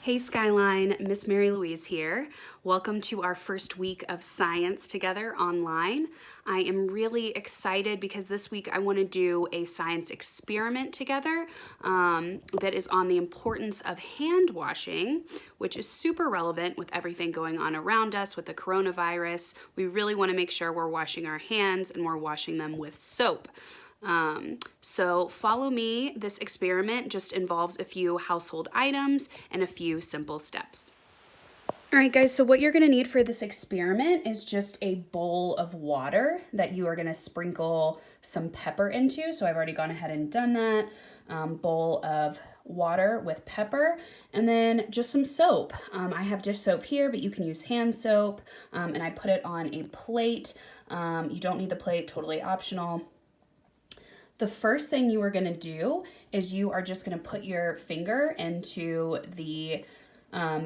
Hey Skyline, Miss Mary Louise here. Welcome to our first week of science together online. I am really excited because this week I want to do a science experiment together that is on the importance of hand washing, which is super relevant with everything going on around us with the coronavirus. We really want to make sure we're washing our hands and we're washing them with soap. So follow me. This experiment just involves a few household items and a few simple steps. All right, guys, so what you're gonna need for this experiment is just a bowl of water that you are gonna sprinkle some pepper into. So I've already gone ahead and done that. Bowl of water with pepper, and then just some soap. I have dish soap here, but you can use hand soap, and I put it on a plate. You don't need the plate, totally optional. The first thing you are going to do is you are just going to put your finger into the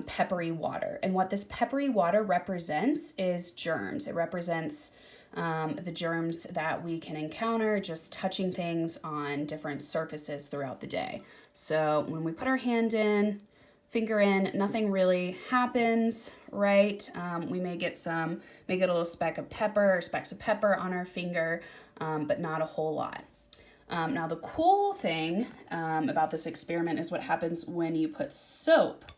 peppery water. And what this peppery water represents is germs. It represents the germs that we can encounter just touching things on different surfaces throughout the day. So when we put our hand in, finger in, nothing really happens, right? We may get a little speck of pepper or specks of pepper on our finger, but not a whole lot. Now the cool thing about this experiment is what happens when you put soap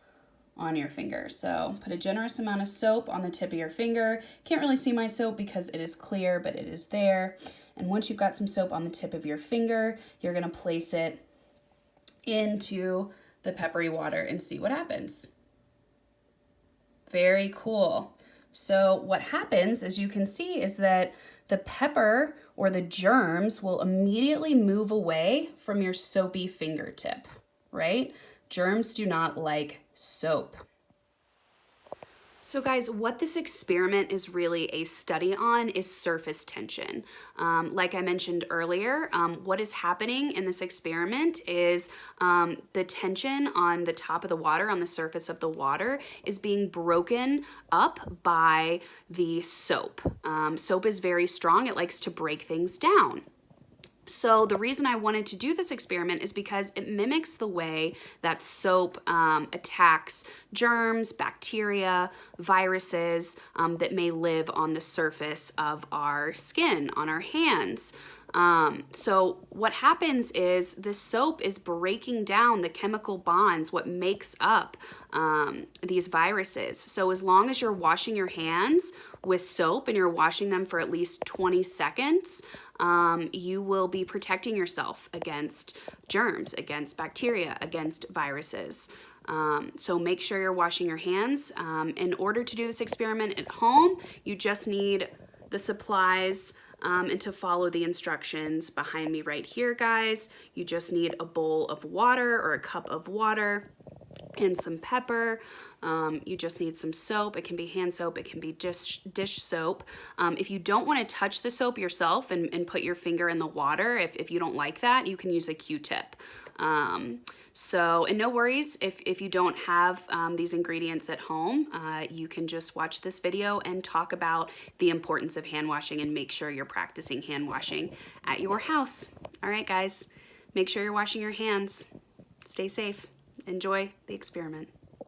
on your finger. So put a generous amount of soap on the tip of your finger. Can't really see my soap because it is clear, but it is there. And once you've got some soap on the tip of your finger, you're gonna place it into the peppery water and see what happens. Very cool. So what happens, as you can see, is that the pepper or the germs will immediately move away from your soapy fingertip, right? Germs do not like soap. So guys, what this experiment is really a study on is surface tension. Like I mentioned earlier, what is happening in this experiment is the tension on the top of the water, on the surface of the water, is being broken up by the soap. Soap is very strong. It likes to break things down. So the reason I wanted to do this experiment is because it mimics the way that soap attacks germs, bacteria, viruses that may live on the surface of our skin, on our hands. So what happens is the soap is breaking down the chemical bonds, what makes up these viruses. So as long as you're washing your hands with soap and you're washing them for at least 20 seconds, you will be protecting yourself against germs, against bacteria, against viruses. So make sure you're washing your hands. In order to do this experiment at home, you just need the supplies and to follow the instructions behind me right here, guys. You just need a bowl of water or a cup of water and some pepper. You just need some soap. It can be hand soap. It can be dish soap. If you don't want to touch the soap yourself and put your finger in the water, if you don't like that, you can use a Q-tip. And no worries if you don't have these ingredients at home. You can just watch this video and talk about the importance of hand washing and make sure you're practicing hand washing at your house. All right, guys, make sure you're washing your hands. Stay safe. Enjoy the experiment.